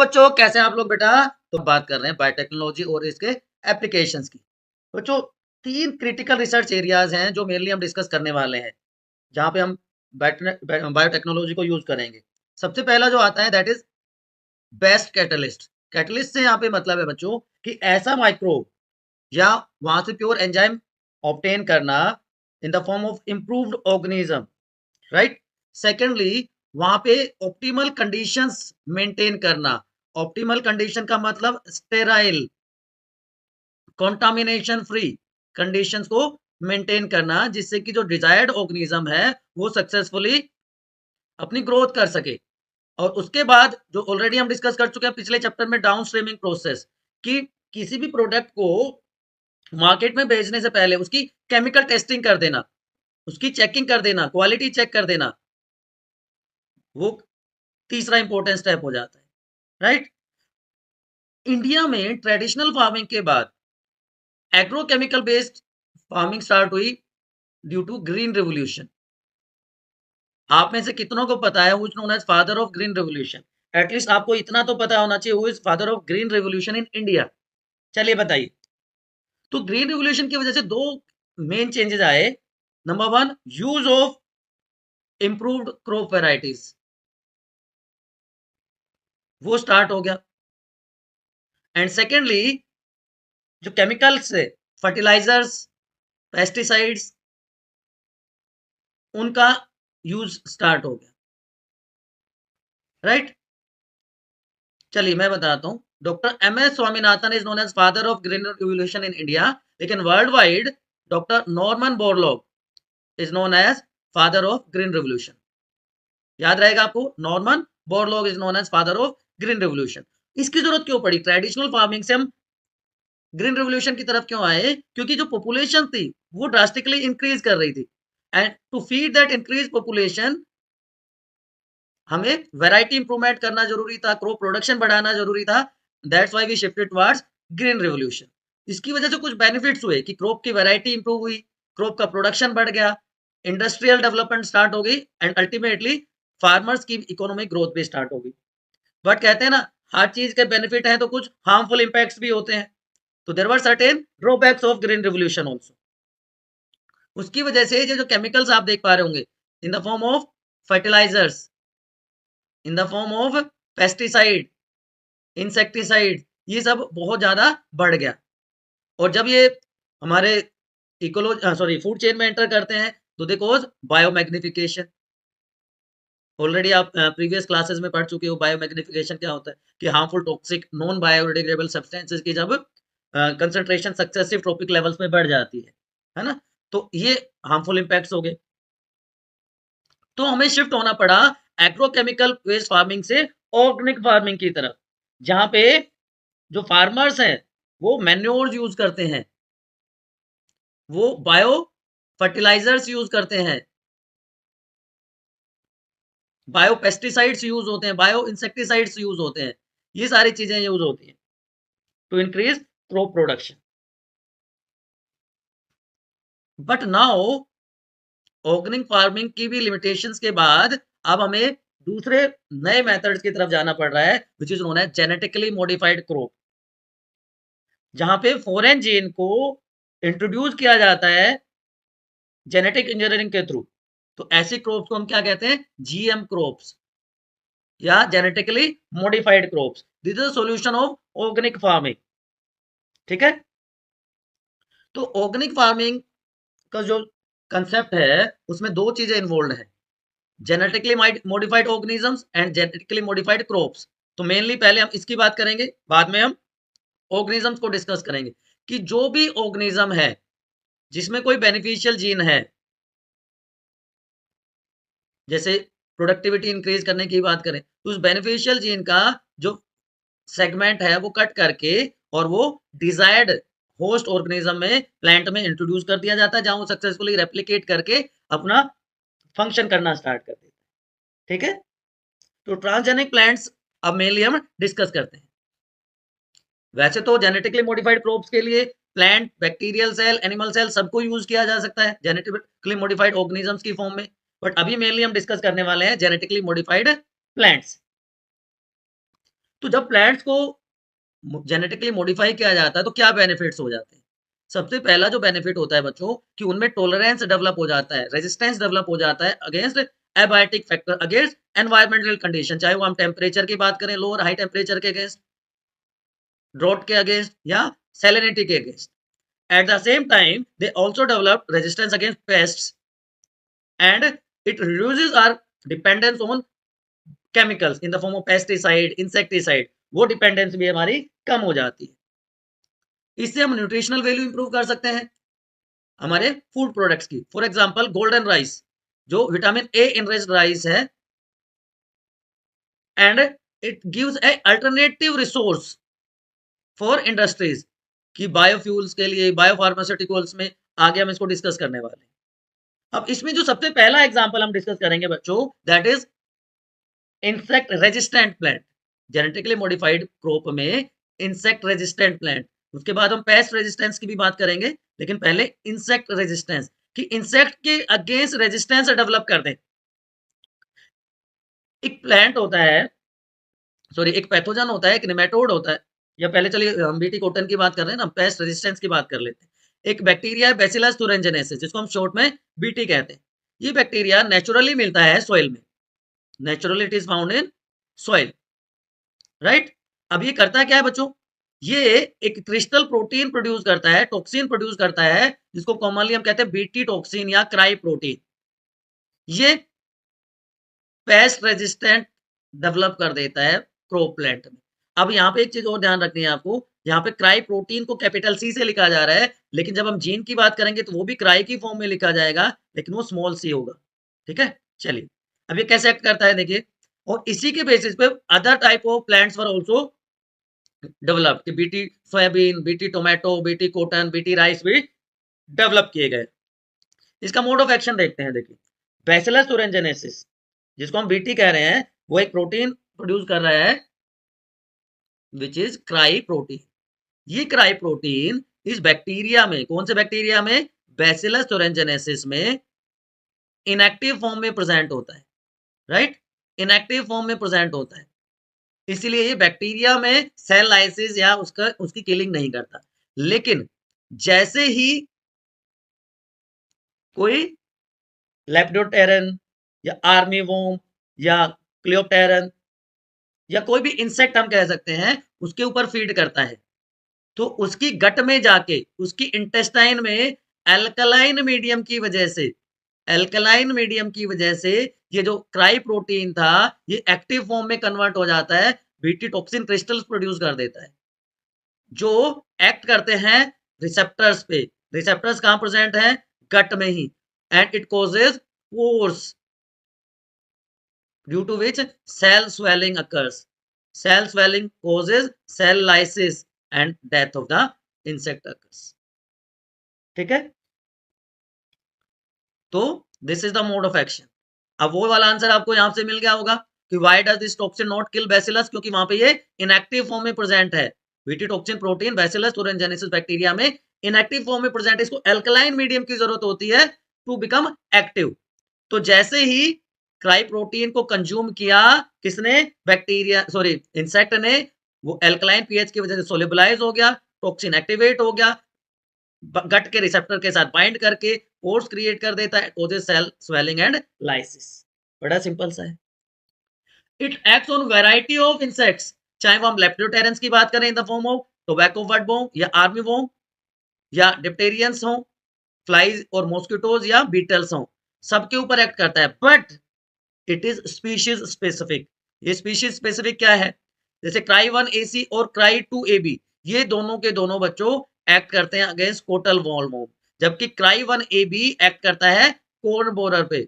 बच्चों कैसे हैं आप लोग बेटा। तो बात कर रहे हैं बायोटेक्नोलॉजी और इसके एप्लीकेशंस की। बच्चों 3 क्रिटिकल रिसर्च एरियाज हैं जो मेनली हम डिस्कस करने वाले हैं, जहां पे हम बायोटेक्नोलॉजी को यूज करेंगे। सबसे पहला जो आता है that is best catalyst. Catalyst से यहाँ पे मतलब है बच्चों कि ऐसा माइक्रोब या वहां से प्योर एंजाइम ऑब्टेन करना इन the form of improved organism, right. Secondly वहां पे ऑप्टिमल कंडीशंस मेंटेन करना। ऑप्टिमल कंडीशन का मतलब स्टेराइल, कॉन्टामिनेशन फ्री कंडीशंस को मेंटेन करना, जिससे कि जो डिजायर्ड ऑर्गेनिज्म है वो सक्सेसफुली अपनी ग्रोथ कर सके। और उसके बाद जो ऑलरेडी हम डिस्कस कर चुके हैं पिछले चैप्टर में, डाउन स्ट्रीमिंग प्रोसेस, कि किसी भी प्रोडक्ट को मार्केट में भेजने से पहले उसकी केमिकल टेस्टिंग कर देना, उसकी चेकिंग कर देना, क्वालिटी चेक कर देना, वो तीसरा इंपॉर्टेंट स्टेप हो जाता है, राइट। इंडिया में ट्रेडिशनल फार्मिंग के बाद एग्रोकेमिकल बेस्ड फार्मिंग स्टार्ट हुई ड्यू टू ग्रीन रेवोल्यूशन। आप में से कितनों को पता है who is known as father of green revolution? At least आपको इतना तो पता होना चाहिए who is father of green revolution in India. चलिए बताइए। तो ग्रीन रेवोल्यूशन की वजह से दो मेन चेंजेस आए। Number one, use of improved crop varieties, वो स्टार्ट हो गया। एंड सेकेंडली जो केमिकल्स है, फर्टिलाइजर्स, पेस्टिसाइड्स, उनका यूज स्टार्ट हो गया, राइट। चलिए मैं बताता हूं। Doctor M S Swaminathan is known as father of green revolution in India, लेकिन worldwide doctor Norman Borlaug is known as father of green revolution. याद रहेगा आपको, Norman Borlaug is known as father of green revolution. इसकी जरूरत क्यों पड़ी? Traditional farming से हम ग्रीन रिवोल्यूशन की तरफ क्यों आए? क्योंकि जो पॉपुलेशन थी वो ड्रास्टिकली इंक्रीज कर रही थी, and to feed that increase population हमें वैरायटी इंप्रूवमेंट करना जरूरी था, क्रॉप प्रोडक्शन बढ़ाना जरूरी था। That's why we shifted towards green revolution. इसकी वजह से कुछ बेनिफिट्स हुए कि क्रॉप की वैरायटी इंप्रूव हुई, क्रॉप का प्रोडक्शन बढ़ गया, इंडस्ट्रियल डेवलपमेंट स्टार्ट हो गई, एंड अल्टीमेटली फार्मर्स की इकोनॉमिक ग्रोथ भी स्टार्ट हो गई। बट कहते हैं ना, हर चीज के बेनिफिट है तो कुछ हार्मफुल इंपैक्ट्स भी होते हैं। तो there were certain drawbacks of green revolution also. उसकी वजह से ये जो केमिकल्स आप देख पा रहे होंगे in the form of fertilisers, in the form of pesticide, insecticide, ये सब बहुत ज्यादा बढ़ गया। और जब ये हमारे फूड चेन में एंटर करते हैं तो दे कॉज बायोमैग्निफिकेशन। ऑलरेडी आप प्रीवियस क्लासेस में पढ़ चुके हो बायोमैग्निफिकेशन क्या होता है, कि harmful toxic non biodegradable substances की जब कंसंट्रेशन सक्सेसिव ट्रॉपिक लेवल्स में बढ़ जाती है ना, तो ये हार्मफुल इंपैक्ट्स हो गए। तो हमें शिफ्ट होना पड़ा एग्रोकेमिकल बेस्ड फार्मिंग से ऑर्गेनिक फार्मिंग की तरफ, जहां पे जो फार्मर्स हैं वो मैन्योर्स यूज करते हैं, वो बायो फर्टिलाइजर्स यूज करते हैं, बायो पेस्टिसाइड्स यूज होते हैं, बायो इंसेक्टिसाइड्स यूज होते हैं, ये सारी चीजें यूज होती हैं to increase crop production. But now organic farming की भी लिमिटेशंस के बाद अब हमें दूसरे नए मेथड्स की तरफ जाना पड़ रहा है, which is known as genetically modified crop, जहां पे फॉरेन जीन को इंट्रोड्यूस किया जाता है जेनेटिक इंजीनियरिंग के थ्रू। तो ऐसी क्रॉप्स को हम क्या कहते हैं? जीएम क्रॉप्स या genetically modified crops. This is solution of organic farming, ठीक है। तो ऑर्गेनिक फार्मिंग का जो कंसेप्ट है उसमें दो चीजें इन्वॉल्व है, genetically modified organisms and genetically modified crops. तो मेनली पहले हम इसकी बात करेंगे, बाद में हम ऑर्गेनिजम्स को डिस्कस करेंगे कि जो भी ऑर्गेनिज्म है जिसमें कोई बेनिफिशियल जीन है, जैसे प्रोडक्टिविटी इंक्रीज करने की बात करें तो उस बेनिफिशियल जीन का जो सेगमेंट है वो कट करके और वो डिजायर्ड होस्ट ऑर्गेनिज्म में, प्लांट में इंट्रोड्यूस कर दिया जाता है, जहां वो सक्सेसफुली रेप्लिकेट करके अपना फंक्शन करना स्टार्ट कर देता है, ठीक है। तो ट्रांसजेनिक प्लांट्स अब मेनली हम डिस्कस करते हैं। वैसे तो जेनेटिकली मॉडिफाइड क्रॉप्स के लिए plant, bacterial cell, animal cell सबको यूज किया जा सकता है जेनेटिकली मॉडिफाइड ऑर्गेनिजम्स की फॉर्म में, बट अभी मेनली हम डिस्कस करने वाले हैं जेनेटिकली मॉडिफाइड प्लांट्स। तो जब प्लांट्स को जेनेटिकली मॉडिफाई किया जाता है तो क्या बेनिफिट्स हो जाते हैं? सबसे पहला जो बेनिफिट होता है बच्चों कि उनमें टॉलरेंस डेवलप हो जाता है, रेजिस्टेंस डेवलप हो जाता है against abiotic factor, against environmental condition, चाहे वो हम टेम्परेचर की बात करें, लो और हाई टेम्परेचर के अगेंस्ट, ड्रॉट के अगेंस्ट या सैलिनिटी के against. At the same time, they also develop resistance against pests and it reduces our dependence on chemicals in the form of pesticide, insecticide. वो dependence भी हमारी कम हो जाती है. इससे हम न्यूट्रिशनल वैल्यू इंप्रूव कर सकते हैं हमारे फूड प्रोडक्ट्स की. फॉर एग्जांपल गोल्डन राइस जो विटामिन ए इनरिच्ड राइस है and it gives A alternative resource for industries कि बायोफ्यूल्स के लिए, बायोफार्मास्यूटिकल्स में आगे हम इसको डिस्कस करने वाले हैं. अब इसमें जो सबसे पहला एग्जांपल हम डिस्कस करेंगे बच्चों, that is insect resistant plant. Genetically modified crop में इंसेक्ट रेजिस्टेंट प्लांट, उसके बाद हम पेस्ट रेजिस्टेंस की भी बात करेंगे, लेकिन पहले इंसेक्ट रेजिस्टेंस कि इंसेक्ट के अगेंस्ट रेजिस्टेंस डेवलप कर दें. एक प्लांट होता है, सॉरी एक पैथोजन होता है, एक नेमेटोड होता है, या पहले चलिए हम बीटी कॉटन की बात कर रहे हैं ना, पेस्ट रेजिस्टेंस की बात कर लेते हैं. एक बैक्टीरिया है बैसिलस thuringiensis जिसको हम शॉर्ट में बीटी कहते हैं. ये बैक्टीरिया नेचुरली मिलता है सॉइल में, naturally it is found in soil, right. अब ये करता क्या है बच्चों, ये एक क्रिस्टल प्रोटीन प्रोड्यूस करता है, टॉक्सिन प्रोड्यूस करता है, जिसको कॉमनली हम कहते हैं बीटी टॉक्सिन या क्राई प्रोटीन. ये पेस्ट रेजिस्टेंट डेवलप कर देता है क्रॉप प्लांट में. अब यहाँ पे एक चीज और ध्यान रखनी है आपको, यहाँ पे क्राई प्रोटीन को कैपिटल सी से लिखा जा रहा है, लेकिन जब हम जीन की बात करेंगे तो वो भी क्राई की फॉर्म में लिखा जाएगा, लेकिन वो स्मॉल सी होगा. ठीक है, चलिए अब ये कैसे एक्ट करता है देखिए. और इसी के बेसिस पे other type of plants were also develop, BT soybean, BT tomato, BT cotton, BT rice भी डेवलप किए गए. इसका मोड ऑफ एक्शन देखते हैं. देखिए बैसिलस thuringiensis जिसको हम बीटी कह रहे हैं, वो एक प्रोटीन प्रोड्यूस कर रहा है विच इज क्राई प्रोटीन. ये क्राई प्रोटीन इस बैक्टीरिया में, कौन से बैक्टीरिया में, बैसिलस thuringiensis में इनएक्टिव फॉर्म में प्रेजेंट होता है, राइट. इनएक्टिव फॉर्म में प्रेजेंट होता है, इसलिए ये बैक्टीरिया में सेल लाइसिस या उसकी किलिंग नहीं करता. लेकिन जैसे ही कोई लेपिडोप्टेरन या आर्मीवोम या क्लियोप्टेरन या कोई भी इंसेक्ट हम कह सकते हैं, उसके ऊपर फीड करता है, तो उसकी गट में जाके, उसकी इंटेस्टाइन में एल्कलाइन मीडियम की वजह से, एल्कलाइन मीडियम की वजह से ये जो क्राई प्रोटीन था ये एक्टिव फॉर्म में कन्वर्ट हो जाता है, बीटी टॉक्सिन क्रिस्टल्स प्रोड्यूस कर देता है जो एक्ट करते हैं रिसेप्टर्स पे. रिसेप्टर्स कहां प्रेजेंट है, गट में ही, and it causes pores due to which cell swelling occurs. Cell swelling causes cell lysis and death of the insect occurs. ठीक है, तो this is the mode of action. अब वो वाला आंसर आपको यहां से मिल गया होगा कि why does this toxin not kill bacillus, क्योंकि वहां पे ये इनएक्टिव फॉर्म में प्रेजेंट है. BT toxin protein bacillus thuringiensis bacteria में इनएक्टिव फॉर्म में प्रेजेंट है, इसको एल्कलाइन मीडियम की जरूरत होती है टू बिकम एक्टिव. तो जैसे ही क्राई प्रोटीन को कंज्यूम किया किसने, बैक्टीरिया, सॉरी इंसेक्ट ने, वो एल्कलाइन पीएच की वजह से सोलिबलाइज हो गया, टॉक्सिन एक्टिवेट हो गया, गट के रिसेप्टर के साथ बाइंड करके पोर्स क्रिएट कर देता है, causes cell swelling and lysis. बड़ा सिंपल सा है. It acts on variety of insects, चाहे वो हम लेप्टोटेरेंस की बात करें in the form of tobacco budworm या आर्मीवर्म या डिप्टेरियंस हो, फ्लाइज और मॉस्किटोज या बीटल्स हो, सबके ऊपर एक्ट करता है. But it is species specific. ये स्पीशीज स्पेसिफिक क्या है, जैसे क्राई 1AC और क्राई 2AB, ये दोनों के दोनों बच्चों एक्ट करते हैं अगेंस्ट कोटल वॉलवॉर्म, जबकि क्राई 1AB एक्ट करता है कोर्न बोरर पे.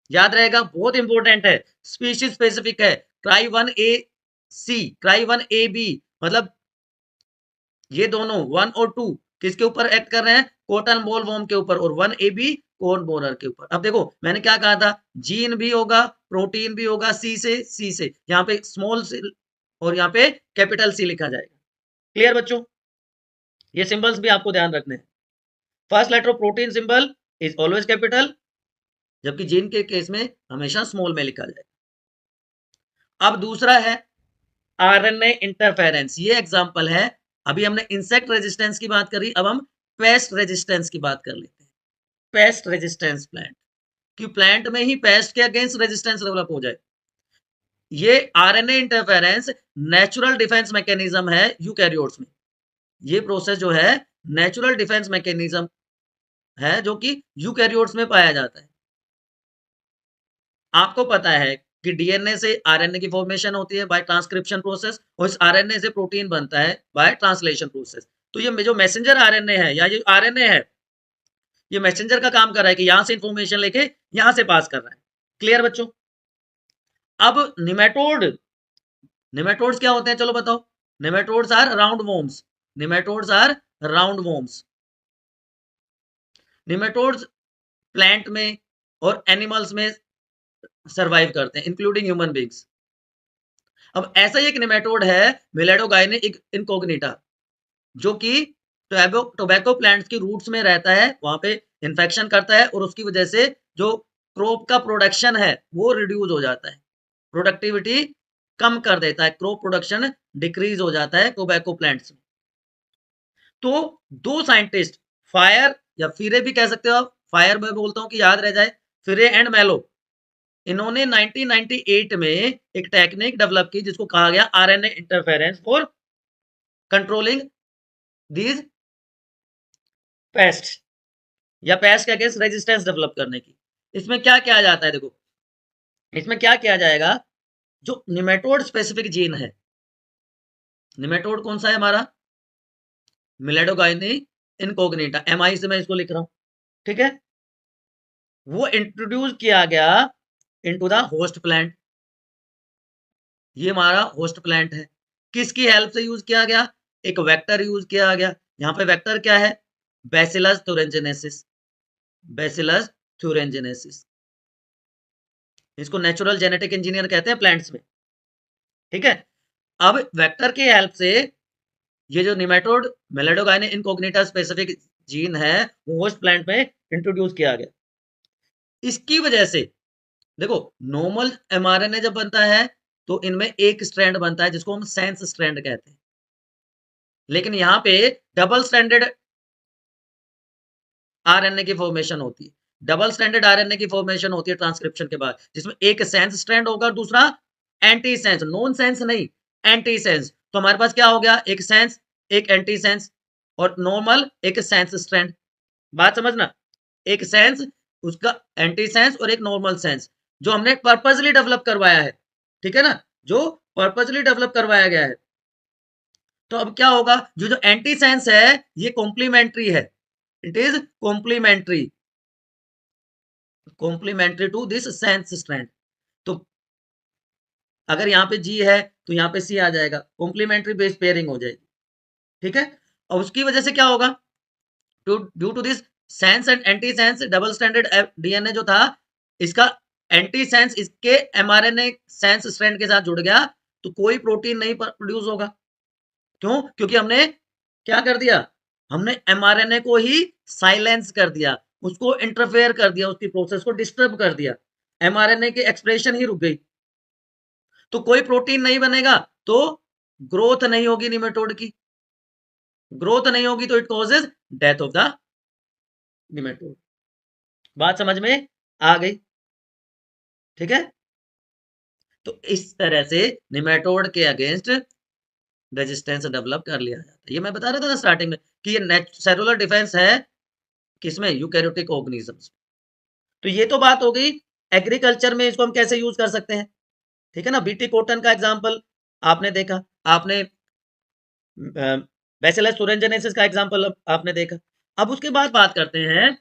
याद रहेगा, बहुत इंपॉर्टेंट है, स्पीशीज स्पेसिफिक है. क्राई 1AC, क्राई 1AB मतलब ये दोनों 1 और 2 किसके ऊपर एक्ट कर रहे हैं, कोटल वॉलवॉर्म के ऊपर, और 1AB कोर्न बोरर के ऊपर. अब देखो मैंने क्या कहा था, जीन भी होगा, प्रोटीन भी होगा, सी से यहाँ पे स्मॉल सी और यहाँ पे कैपिटल सी लिखा जाएगा. क्लियर बच्चों, ये सिंबल्स भी आपको ध्यान रखने हैं. First letter of protein symbol is always capital, जबकि जीन के केस में हमेशा स्मॉल में लिखा जाएगा. अब दूसरा है आरएनए इंटरफेरेंस, ये एग्जांपल है। अभी हमने इंसेक्ट रेजिस्टेंस की बात करी, अब हम पेस्ट रेजिस्टेंस की बात कर लेते हैं। पेस्ट रेजिस्टेंस प्लांट, कि प्लांट में ही पेस्ट के अगेंस्ट रेजिस्टेंस डेवलप हो जाए। ये RNA interference natural defence mechanism है यूकैरियोट्स में। ये प्रोसेस जो है नेचुरल डिफेंस मैकेनिज्म है जो कि यूकैरियोट्स में पाया जाता है। आपको पता है कि डीएनए से आरएनए की फॉर्मेशन होती है बाय ट्रांसक्रिप्शन प्रोसेस, और इस आरएनए से प्रोटीन बनता है बाय ट्रांसलेशन प्रोसेस। तो ये जो मैसेंजर आरएनए है या ये आरएनए है, ये मैसेंजर का काम कर रहा है कि यहां से इंफॉर्मेशन लेके यहां से पास कर रहा है। क्लियर बच्चों? अब निमेटोड्स क्या होते हैं, चलो बताओ। Nematodes are round worms. Nematodes are round worms. Nematodes plant में और एनिमल्स में सरवाइव करते हैं, इंक्लूडिंग ह्यूमन बींग्स। अब ऐसा ही एक निमेटोड है मिलेडोगाइने इनकोग्निटा, जो कि टोबैको प्लांट्स की रूट्स में रहता है, वहां पे इन्फेक्शन करता है और उसकी वजह से जो क्रॉप का प्रोडक्शन है वो रिड्यूस हो जाता है, प्रोडक्टिविटी कम कर देता है, क्रॉप प्रोडक्शन डिक्रीज हो जाता है टोबैको प्लांट्स में। तो दो साइंटिस्ट, फायर या फिरे भी कह सकते हो आप, फायर मैं बोलता हूं कि याद रह जाए, फिरे एंड मेलो, इन्होंने 1998 में एक टेक्निक डेवलप की जिसको कहा गया RNA interference for controlling these paste, या पेस्ट के अगेंस्ट रेजिस्टेंस डेवलप करने की। इसमें क्या किया जाता है, देखो इसमें क्या किया जाएगा, जो निमेटोड स्पेसिफिक जीन है, निमेटोड कौन सा है हमारा, मिलेडोगाइनी इनकोग्निटा, एमआई से मैं इसको लिख रहा हूं, ठीक है। वो इंट्रोड्यूस किया गया इनटू द होस्ट प्लांट। ये हमारा होस्ट प्लांट है। किसकी हेल्प से यूज किया गया, एक वेक्टर यूज किया गया। यहाँ पे वेक्टर क्या है, बैसिलस थुरिनजेनेसिस, बैसिलस थुरिनजेनेसिस। इसको नेचुरल जेनेटिक इंजीनियर कहते हैं प्लांट्स में, ठीक है। अब वेक्टर की हेल्प से ये जो निमेटोड मेलेडोगाइने इनकोग्निटा स्पेसिफिक जीन है वो होस्ट प्लांट में इंट्रोड्यूस किया गया। इसकी वजह से देखो, नॉर्मल एमआरएनए जब बनता है तो इनमें एक स्ट्रैंड बनता है जिसको हम सेंस स्ट्रैंड कहते हैं, लेकिन यहाँ पे डबल स्ट्रैंडेड आरएनए की फॉर्मेशन होती है। डबल स्ट्रैंडेड आरएनए की फॉर्मेशन होती है ट्रांसक्रिप्शन के बाद, जिसमें एक सेंस स्ट्रैंड होगा और दूसरा एंटी सेंस, नॉन सेंस नहीं, एंटी सेंस। तो हमारे पास क्या हो गया, एक सेंस, एक एंटी सेंस, और नॉर्मल एक सेंस स्ट्रैंड। बात समझना, एक सेंस, उसका एंटी सेंस और एक नॉर्मल सेंस, जो हमने पर्पसली डेवलप करवाया है, ठीक है ना, जो पर्पसली डेवलप करवाया गया है। तो अब क्या होगा, जो एंटी सेंस है ये कॉम्प्लीमेंट्री है, it is complementary, complementary to this sense strand. तो अगर यहाँ पे जी है तो यहाँ पे सी आ जाएगा, कॉम्प्लीमेंट्री बेस पेयरिंग हो जाएगी, ठीक है। और उसकी वजह से क्या होगा, due to this sense and anti sense double standard DNA जो था, इसका एंटी सेंस इसके एमआरएनए सेंस स्ट्रैंड के साथ जुड़ गया, तो कोई प्रोटीन नहीं प्रोड्यूस होगा। क्यों, क्योंकि हमने क्या कर दिया, हमने एमआरएनए को ही साइलेंस कर दिया, उसको इंटरफेयर कर दिया, उसकी प्रोसेस को डिस्टर्ब कर दिया, एमआरएनए की एक्सप्रेशन ही रुक गई। तो कोई प्रोटीन नहीं बनेगा, तो ग्रोथ नहीं होगी निमेटोड की, ग्रोथ नहीं होगी तो it causes death of the nematode. बात समझ में आ गई, ठीक है। तो इस तरह से निमेटोड के अगेंस्ट रेजिस्टेंस डेवलप कर लिया जाता है। ये मैं बता रहा था ना स्टार्टिंग में कि ये सेलुलर डिफेंस है किसमें, यूकैरियोटिक ऑर्गेनिजम्स। तो ये तो बात हो गई एग्रीकल्चर में इसको हम कैसे यूज कर सकते हैं, ठीक है ना। बीटी कॉटन का एग्जांपल आपने देखा, आपने बैसिलस thuringiensis का एग्जांपल आपने देखा। अब उसके बाद बात करते हैं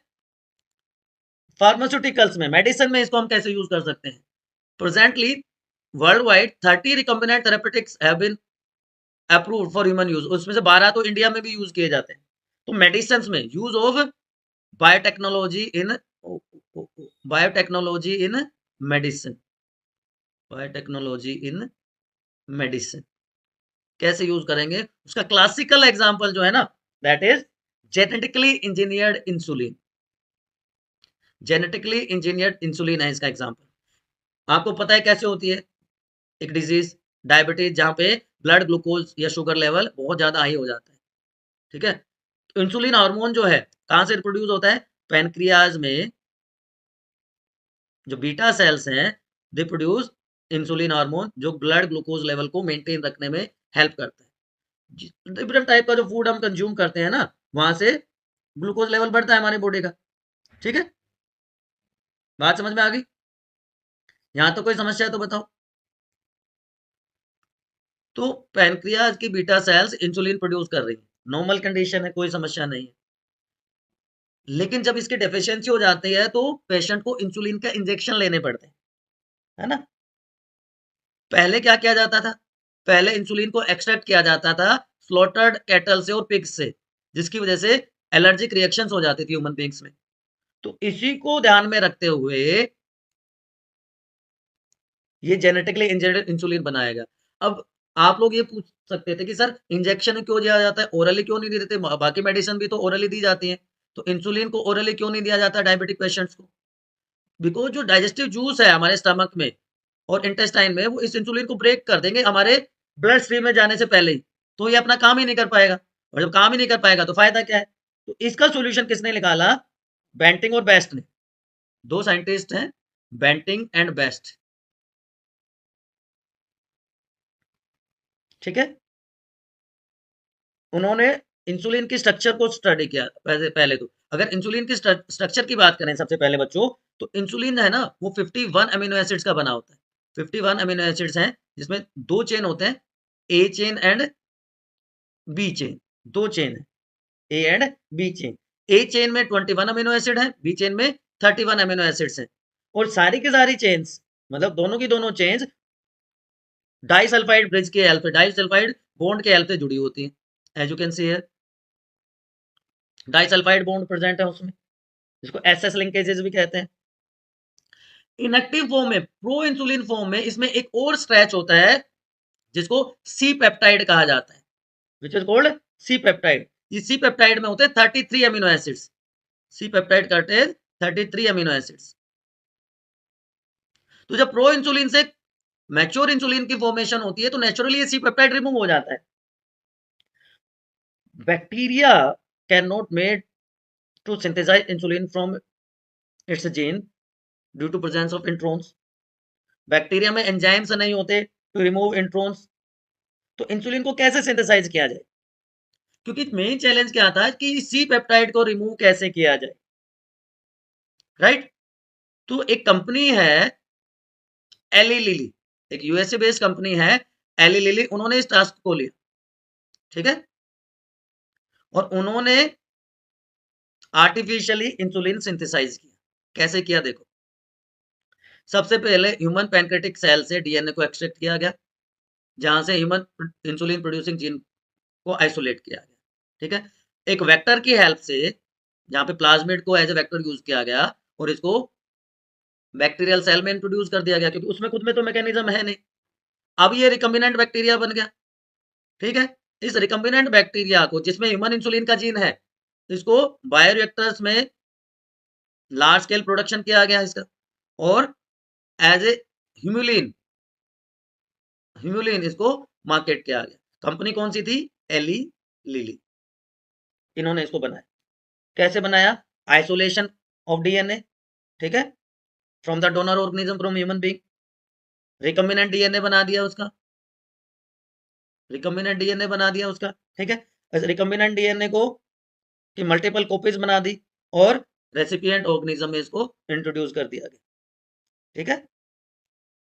फार्मास्यूटिकल्स में, मेडिसिन में इसको हम कैसे यूज कर सकते हैं। Presently world wide 30 recombinant therapeutics have been approved for human use, उसमें से 12 तो इंडिया में भी यूज किए जाते हैं। तो मेडिसिन में use of biotechnology in biotechnology in medicine, biotechnology in medicine कैसे यूज करेंगे, उसका क्लासिकल एग्जांपल जो है ना, that is genetically engineered insulin. Genetically engineered insulin है इसका एग्जांपल। आपको पता है कैसे होती है एक डिजीज, डायबिटीज जहाँ पे ब्लड ग्लूकोज या शुगर लेवल बहुत ज्यादा हाई हो जाता है, ठीक है। इंसुलिन हार्मोन जो है कहाँ से प्रोड्यूस होता है, पैनक्रियाज में जो बीटा सेल्स हैं दे प्रोड्यूस इंसुलिन हार्मोन जो ब्लड ग्लूकोज लेवल को मेंटेन रखने में हेल्प करता है। डिफरेंट टाइप का जो फूड हम कंज्यूम करते हैं ना, वहां से ग्लूकोज लेवल बढ़ता है हमारी बॉडी का, ठीक है। बात समझ में आ गई? यहाँ तो कोई समस्या है तो बताओ। तो पैनक्रियाज की बीटा सेल्स इंसुलिन प्रोड्यूस कर रही है, नॉर्मल कंडीशन है, कोई समस्या नहीं है। लेकिन जब इसकी डेफिशिएंसी हो जाती है तो पेशेंट को इंसुलिन का इंजेक्शन लेने पड़ते हैं, है ना। पहले क्या किया जाता था, पहले इंसुलिन को एक्सट्रैक्ट किया जाता था स्लॉटर्ड कैटल से और पिग्स से, जिसकी वजह से एलर्जिक रिएक्शंस हो जाती थी ह्यूमन बींग्स में। तो इसी को ध्यान में रखते हुए ये जेनेटिकली इंजीनियर्ड इंसुलिन बनाया गया। अब आप लोग ये पूछ सकते थे कि सर इंजेक्शन क्यों दिया जाता है, ओरली क्यों नहीं देते, बाकी मेडिसिन भी तो ओरली दी जाती है, तो इंसुलिन को ओरली क्यों नहीं दिया जाता डायबिटिक पेशेंट्स को? बिकॉज जो डाइजेस्टिव जूस है हमारे स्टमक में और इंटेस्टाइन में वो इस इंसुलिन को ब्रेक कर देंगे हमारे ब्लड स्ट्रीम में जाने से पहले ही, तो ये अपना काम ही नहीं कर पाएगा, और जब काम ही नहीं कर पाएगा तो फायदा क्या है? तो इसका सॉल्यूशन किसने निकाला? बेंटिंग और बेस्ट ने। दो साइंटिस्ट हैं, बेंटिंग एंड बेस्ट, ठीक है। उन्होंने इंसुलिन की स्ट्रक्चर को स्टडी किया पहले पहले तो। अगर इंसुलिन की स्ट्रक्चर की बात करें सबसे पहले बच्चों, तो इंसुलिन है ना वो 51 अमीनो एसिड्स का बना होता है। 51 अमीनो एसिड्स हैं जिसमें दो चेन होते हैं, A chain and B chain, दो चेन है, A and B chain. A chain में 21 अमीनो एसिड है, बी चेन में 31 अमीनो एसिड्स हैं। और सारी की सारी चेन्स, मतलब दोनों की दोनों चेन्स डाइसल्फाइड ब्रिज के हेल्प से, डाइसल्फाइड बॉन्ड के हेल्प से जुड़ी होती हैं। As you can see here disulphide bond present है उसमें, जिसको एसएस लिंकेजेस भी कहते हैं। इनएक्टिव फॉर्म में, प्रो इंसुलिन फॉर्म में इसमें एक और स्ट्रेच होता है जिसको सी पेप्टाइड कहा जाता है, which is called C peptide. इस सी पेप्टाइड में होते हैं 33 amino acids. C peptide contain 33 amino acids. तो जब प्रो इंसुलिन से मैच्योर इंसुलिन की फॉर्मेशन होती है तो नेचुरली ये सी पेप्टाइड रिमूव हो जाता है। Bacteria can not made to synthesise insulin from its gene due to presence of introns. Bacteria में एंजाइम्स नहीं होते टू रिमूव इंट्रोन्स, तो इंसुलिन को कैसे सिंथेसाइज किया जाए? क्योंकि मेन चैलेंज क्या था कि सी पेप्टाइड को रिमूव कैसे किया जाए, राइट। तो एक कंपनी है एली लिली, एक यूएसए बेस्ड कंपनी है एली लिली, उन्होंने इस टास्क को लिया, ठीक है। और उन्होंने आर्टिफिशियली इंसुलिन सिंथेसाइज किया। कैसे किया देखो, सबसे पहले ह्यूमन पैनक्रेटिक सेल से डीएनए को एक्सट्रैक्ट किया गया, जहां से ह्यूमन इंसुलिन प्रोड्यूसिंग जीन को आइसोलेट किया गया, ठीक है। एक वेक्टर की हेल्प से, जहां पे प्लाज्मिड को एज ए वेक्टर यूज किया गया और इसको बैक्टीरियल सेल में इंट्रोड्यूस कर दिया गया, क्योंकि उसमें खुद में तो मैकेनिज्म है नहीं। अब ये रिकम्बिनेंट बैक्टीरिया बन गया, ठीक है। इस रिकम्बिनेंट बैक्टीरिया को, जिसमें ह्यूमन इंसुलिन का जीन है, इसको बायोरिएक्टर्स में लार्ज स्केल प्रोडक्शन किया गया इसका, और एज ए ह्यूमुलिन, ह्यूमुलिन इसको मार्केट किया गया। कंपनी कौन सी थी? एली लिली, इन्होंने इसको बनाया। कैसे बनाया? आइसोलेशन ऑफ डीएनए, ठीक है, from the donor organism from human being. Recombinant DNA बना दिया उसका, रिकम्बिनेंट डीएनए बना दिया उसका, ठीक है। रिकम्बिनेंट डीएनए को की मल्टीपल कॉपीज बना दी और रेसिपिएंट ऑर्गेनिज्म में इसको इंट्रोड्यूस कर दिया गया, ठीक है।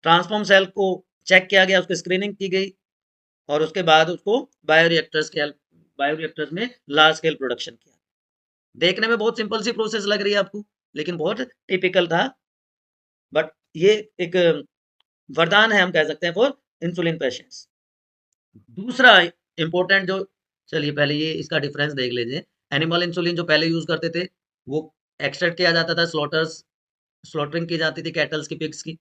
ट्रांसफॉर्म सेल को चेक किया गया, उसकी स्क्रीनिंग की गई और उसके बाद उसको बायोरिएक्टर्स के बायोरिएक्टर्स में लार्ज स्केल प्रोडक्शन किया। देखने में बहुत सिंपल सी प्रोसेस लग रही है आपको, लेकिन बहुत टिपिकल था। बट ये एक वरदान है हम कह सकते हैं फॉर इंसुलिन पेशेंट्स। दूसरा इंपॉर्टेंट जो, चलिए पहले ये इसका डिफरेंस देख लीजिए। एनिमल इंसुलिन जो पहले यूज करते थे वो एक्सट्रैक्ट किया जाता था, स्लॉटरिंग की जाती थी कैटल्स की, पिग्स की।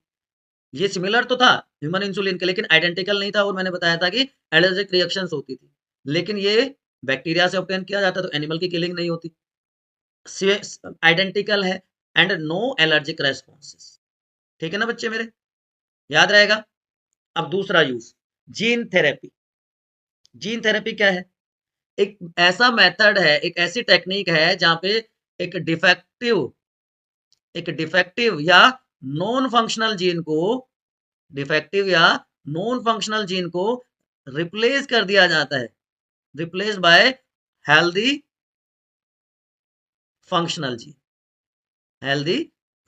ये सिमिलर तो था ह्यूमन इंसुलिन के, लेकिन आइडेंटिकल नहीं था, और मैंने बताया था कि एलर्जिक रिएक्शंस होती थी। लेकिन ये बैक्टीरिया से ऑब्टेन किया जाता तो एनिमल की किलिंग नहीं होती, आइडेंटिकल है, एंड नो एलर्जिक रेस्पॉन्सेस, ठीक है ना बच्चे मेरे, याद रहेगा। अब दूसरा use, gene therapy. Gene therapy क्या है? एक ऐसा मेथड है, एक ऐसी टेक्निक है जहां पे एक डिफेक्टिव एक डिफेक्टिव या नॉन फंक्शनल जीन को डिफेक्टिव या नॉन फंक्शनल जीन को रिप्लेस कर दिया जाता है, replace by healthy functional gene, healthy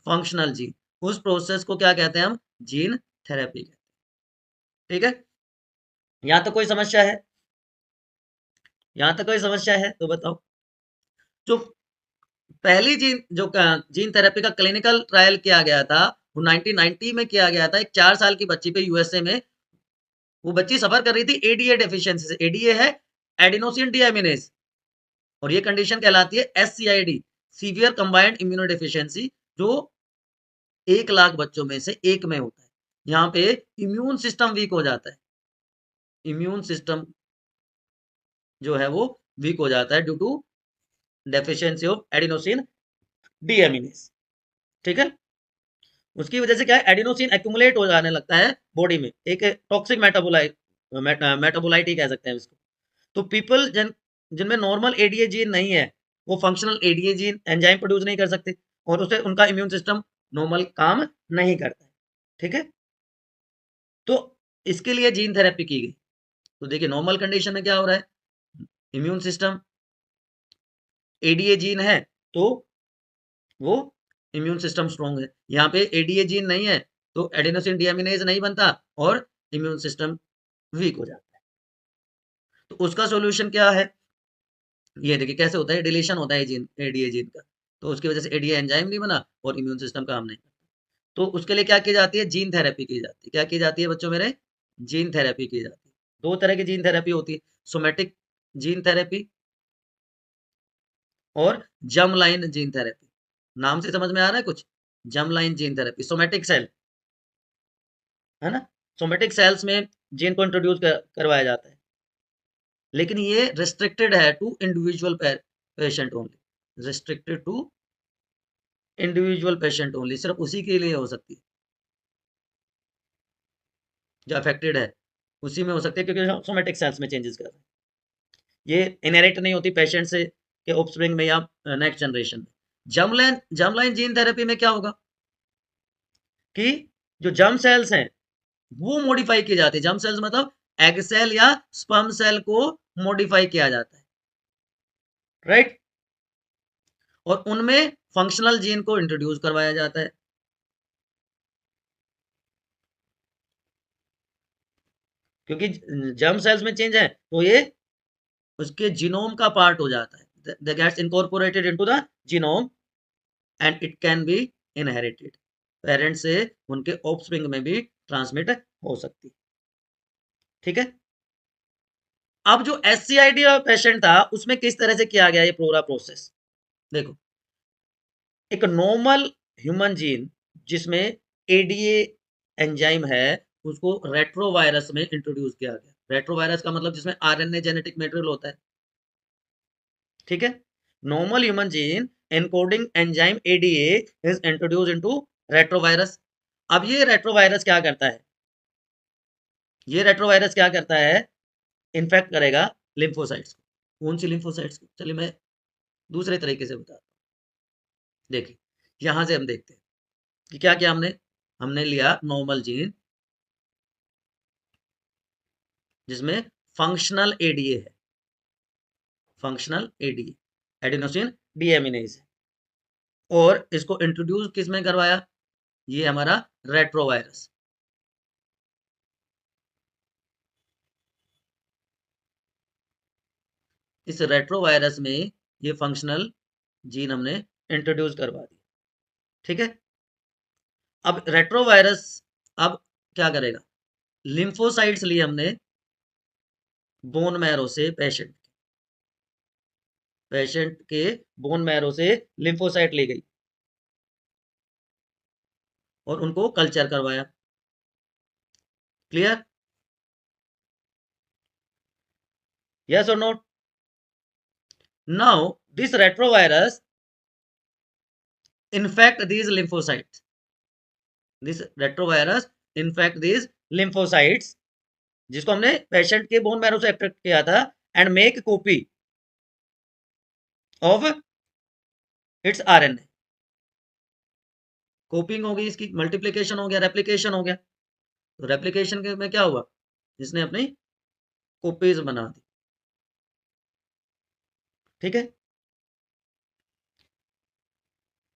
functional gene. उस प्रोसेस को क्या कहते हैं हम? जीन थेरेपी कहते हैं। ठीक है, यहां तक कोई समस्या है? यहां तक कोई समस्या है तो बताओ। जो पहली जीन थेरेपी का क्लिनिकल ट्रायल किया गया था वो 1990 में किया गया था, एक 4 साल की बच्ची पे यूएसए में। वो बच्ची सफर कर रही थी एडीए डेफिशिएंसी से। एडीए है एडिनोसिन डीएमिनेज, और ये कंडीशन कहलाती है एससीआईडी, सीवियर कंबाइंड इम्यूनो डेफिशिएंसी, जो 1 लाख बच्चों में से एक में होता है। यहाँ पे इम्यून सिस्टम वीक हो जाता है, इम्यून सिस्टम जो है वो वीक हो जाता है due to deficiency of adenosine deaminase. ठीक है, उसकी वजह से क्या है, एडिनोसिन एक्यूमुलेट हो जाने लगता है बॉडी में, एक टॉक्सिक मेटाबोलाइट ही कह सकते हैं इसको। तो पीपल जिनमें नॉर्मल एडीए जीन नहीं है, वो functional ADA gene enzyme produce नहीं कर सकते, और उससे उनका इम्यून सिस्टम नॉर्मल काम नहीं करता है। ठीक है, तो इसके लिए जीन थेरेपी की गई। तो देखिए नॉर्मल कंडीशन में क्या हो रहा है, इम्यून सिस्टम एडीए जीन है तो वो इम्यून सिस्टम स्ट्रॉन्ग है। यहाँ पे एडीए जीन नहीं है तो एडेनोसिन डीएमिनेज नहीं बनता और इम्यून सिस्टम वीक हो जाता है। तो उसका सॉल्यूशन क्या है, ये देखिए कैसे होता है, डिलीशन होता है जीन, एडीए जीन का, तो उसकी वजह से एडीए एंजाइम नहीं बना और इम्यून सिस्टम काम नहीं करता। तो उसके लिए क्या की जाती है, जीन थेरेपी की जाती है। क्या की जाती है बच्चों मेरे? जीन थेरेपी की जाती है। दो तरह की जीन थेरेपी होती है, सोमेटिक जीन थेरेपी और जर्म लाइन जीन थेरेपी। नाम से समझ में आ रहा है कुछ? Germ line gene therapy, somatic cell है ना, सोमेटिक सेल्स में जीन को इंट्रोड्यूस करवाया जाता है, लेकिन ये रिस्ट्रिक्टेड है to individual patient only, restricted to individual patient only, सिर्फ उसी के लिए हो सकती है जो अफेक्टेड है, उसी में हो सकती है, क्योंकि सोमेटिक सेल्स में चेंजेस कर रहे हैं। ये इनहेरिट नहीं होती पेशेंट से के ऑफस्प्रिंग में या नेक्स्ट जनरेशन में। जर्म लाइन जीन थेरेपी में क्या होगा कि जो जर्म सेल्स हैं वो मॉडिफाई की जाती है। जर्म सेल्स मतलब एग सेल या स्पर्म सेल को मॉडिफाई किया जाता है, राइट, और उनमें फंक्शनल जीन को इंट्रोड्यूस करवाया जाता है। क्योंकि जर्म सेल्स में चेंज है तो ये उसके जीनोम का पार्ट हो जाता है, that gets incorporated into the genome and it can be inherited, parents से उनके ऑफस्प्रिंग में भी ट्रांसमिट हो सकती है। ठीक है, अब जो एससीआईडी पेशेंट था उसमें किस तरह से किया गया ये पूरा प्रोसेस देखो। एक नॉर्मल ह्यूमन जीन जिसमें एडीए एंजाइम है, उसको रेट्रोवायरस में इंट्रोड्यूस किया गया। रेट्रोवायरस का मतलब जिसमें आरएनए जेनेटिक मटेरियल होता है। ठीक है, normal human gene encoding enzyme ADA is introduce into retrovirus. अब ये रेट्रोवायरस क्या करता है, ये रेट्रोवायरस क्या करता है, इन्फेक्ट करेगा लिम्फोसाइट्स को। कौन सी लिम्फोसाइट्स को, चलिए मैं दूसरे तरीके से बताता हूँ। देखिए यहां से हम देखते हैं कि क्या क्या हमने हमने लिया नॉर्मल जीन जिसमें फंक्शनल एडीए है, फंक्शनल एडीए एडिनोसिन डीएमिनेज है, और इसको इंट्रोड्यूस किसमें करवाया, ये हमारा रेट्रोवायरस। इस रेट्रोवायरस में ये फंक्शनल जीन हमने इंट्रोड्यूस करवा दिया। ठीक है, अब रेट्रोवायरस अब क्या करेगा, लिम्फोसाइट्स लिए हमने बोन मैरो से, पेशेंट के बोन मैरो से लिम्फोसाइट ली गई और उनको कल्चर करवाया। क्लियर? यस और note? Now this retrovirus infect these lymphocytes, this retrovirus infect these lymphocytes जिसको हमने पेशेंट के बोन मैरो से एक्सट्रैक्ट किया था, and make copy of its RNA. कॉपिंग हो गई इसकी, मल्टीप्लिकेशन हो गया, रेप्लिकेशन हो गया। तो रेप्लिकेशन के में क्या हुआ, जिसने अपनी कॉपीज बना दी। ठीक है,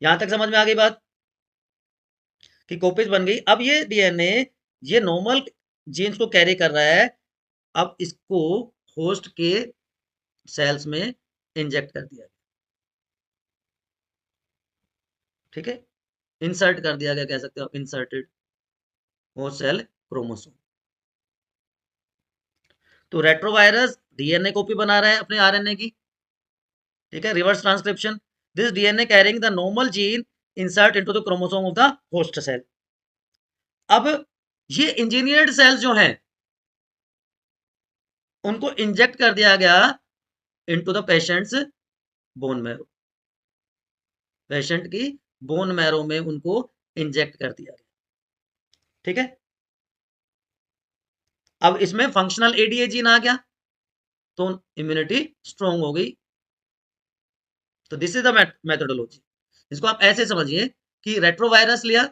यहां तक समझ में आ गई बात कि कॉपीज बन गई। अब ये डीएनए ये नॉर्मल जीन्स को कैरी कर रहा है, अब इसको होस्ट के सेल्स में इंजेक्ट कर दिया। ठीक है, इंसर्ट कर दिया गया, कह सकते हो आप, इंसर्टेड होस्ट सेल क्रोमोसोम। तो रेट्रोवायरस डीएनए कॉपी बना रहा है अपने आरएनए की। ठीक है, reverse transcription, this DNA carrying the normal gene insert into the chromosome of the host cell. अब ये इंजीनियर्ड सेल्स जो हैं उनको इंजेक्ट कर दिया गया into the patients bone marrow. Patient की बोन मैरो में उनको इंजेक्ट कर दिया गया। ठीक है, अब इसमें फंक्शनल एडीए जीन आ गया, तो इम्यूनिटी स्ट्रांग हो गई। तो दिस इज द मेथोडोलॉजी। इसको आप ऐसे समझिए कि रेट्रोवायरस लिया,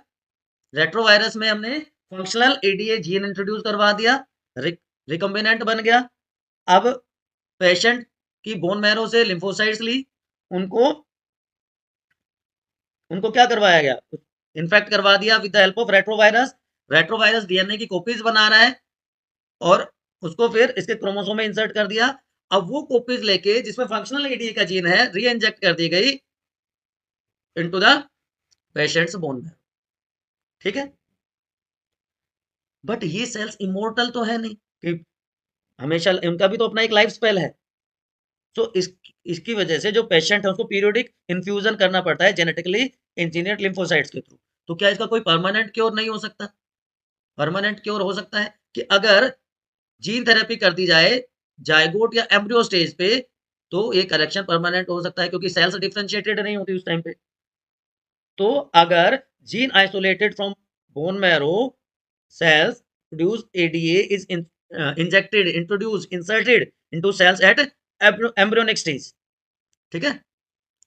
रेट्रोवायरस में हमने फंक्शनल एडीए जीन इंट्रोड्यूस करवा दिया, रिकम्बिनेंट बन गया। अब पेशेंट की बोन मैरो से लिम्फोसाइट्स ली, उनको उनको क्या करवाया गया, इन्फेक्ट करवा दिया with the help of retrovirus. Retrovirus DNA की कॉपीज बना रहा है और उसको फिर इसके क्रोमोसोम में इंसर्ट कर दिया। अब वो कॉपीज लेके जिसमें फंक्शनल एडीए का जीन है री इंजेक्ट कर दी गई into the patients bone marrow. ठीक है, बट ये सेल्स इमोर्टल तो है नहीं कि हमेशा, उनका भी तो अपना एक लाइफ स्पेल है। तो इसकी वजह से जो पेशेंट है उसको पीरियोडिक इन्फ्यूजन करना पड़ता है जेनेटिकली इंजीनियर्ड लिम्फोसाइट्स के थ्रू। तो क्या इसका कोई परमानेंट क्योर नहीं हो सकता? परमानेंट क्योर हो सकता है कि अगर जीन थेरेपी कर दी जाए जायगोट या एम्ब्रियो स्टेज पे, तो ये करेक्शन परमानेंट हो सकता है, क्योंकि सेल्स डिफरेंशिएटेड नहीं होती उस टाइम पे। तो अगर gene isolated from bone marrow cells produce ADA is injected, introduced, inserted into cells at embryonic stage। ठीक है,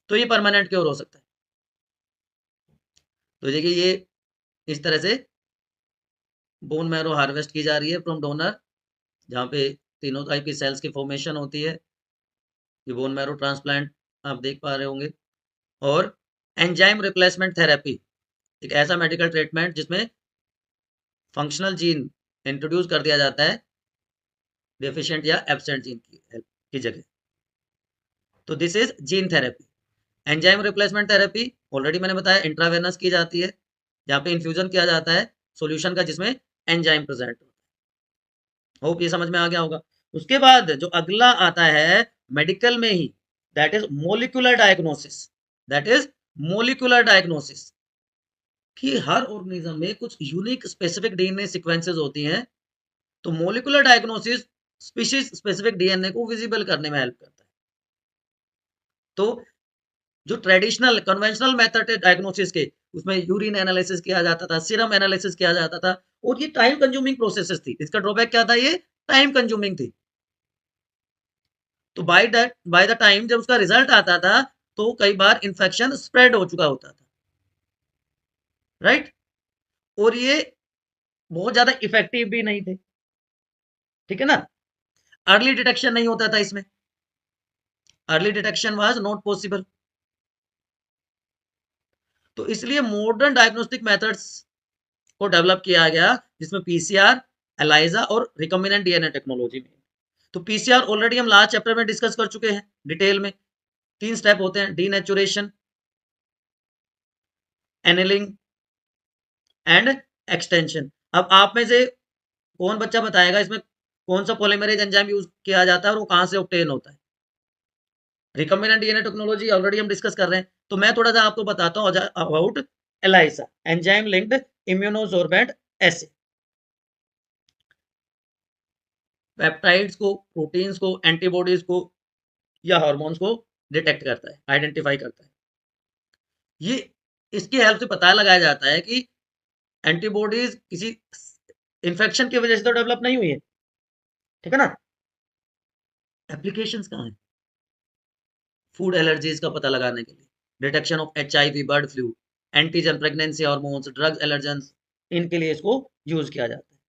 तो ये परमानेंट क्योर हो सकता है। तो देखिए ये इस तरह से बोन मैरो हार्वेस्ट की जा रही है फ्रॉम डोनर, जहाँ पे तीनों टाइप की सेल्स की फॉर्मेशन होती है। ये बोन मैरो ट्रांसप्लांट आप देख पा रहे होंगे। और एंजाइम रिप्लेसमेंट थेरेपी, एक ऐसा मेडिकल ट्रीटमेंट जिसमें फंक्शनल जीन इंट्रोड्यूस कर दिया जाता है डेफिशिएंट या एब्सेंट जीन की जगह। तो this is gene therapy. Enzyme replacement therapy already मैंने बताया इंट्रावेनस की जाती है, जहाँ पे इन्फ्यूजन किया जाता है सॉल्यूशन का जिसमें एंजाइम प्रेजेंट होता है। होप ये समझ में आ गया होगा। उसके बाद जो अगला आता है मेडिकल में ही, that is molecular diagnosis. That is molecular diagnosis कि हर ऑर्गेनिज्म में कुछ यूनिक स्पेसिफिक डीएनए सीक्वेंसेस होती हैं। तो molecular diagnosis species specific DNA को विजिबल करने में हेल्प करता है। तो जो ट्रेडिशनल कन्वेंशनल मेथड है डायग्नोसिस के, उसमें यूरिन एनालिसिस किया जाता था, सीरम एनालिसिस किया जाता था, और ये टाइम कंज्यूमिंग प्रोसेसेस थी। इसका ड्रॉबैक क्या था, ये टाइम कंज्यूमिंग थी। तो बाय द टाइम जब उसका रिजल्ट आता था, तो कई बार इन्फेक्शन स्प्रेड हो चुका होता था, राइट। और ये बहुत ज्यादा इफेक्टिव भी नहीं थे। ठीक है ना, अर्ली डिटेक्शन नहीं होता था इसमें, early detection was not possible. तो इसलिए मॉडर्न डायग्नोस्टिक मेथड्स को डेवलप किया गया, जिसमें पीसीआर, एलाइजा और रिकॉम्बिनेंट डीएनए टेक्नोलॉजी में। तो पीसीआर ऑलरेडी हम लास्ट चैप्टर में डिस्कस कर चुके हैं डिटेल में। 3 स्टेप होते हैं, डीनेचुरेशन, एनिलिंग एंड एक्सटेंशन। अब आप में से कौन बच्चा बताएगा इसमें कौन सा पॉलीमरेज एंजाइम यूज किया जाता है और वो कहां से ऑब्टेन होता है? रिकॉम्बिनेंट डीएनए टेक्नोलॉजी ऑलरेडी हम डिस्कस कर रहे हैं। तो मैं थोड़ा सा आपको बताता हूँ about ELISA, enzyme linked immunosorbent essay. Peptides को, प्रोटीन्स को, एंटीबॉडीज को या हार्मोन्स को डिटेक्ट करता है, आइडेंटिफाई करता है। ये इसकी हेल्प से पता लगाया जाता है कि एंटीबॉडीज किसी इन्फेक्शन की वजह से तो डेवलप नहीं हुई है, ठीक है ना। एप्लीकेशंस कहाँ है? फूड एलर्जीज का पता लगाने के लिए, detection of HIV, bird flu, antigen, pregnancy hormones, drugs allergens, इनके लिए इसको यूज किया जाता है।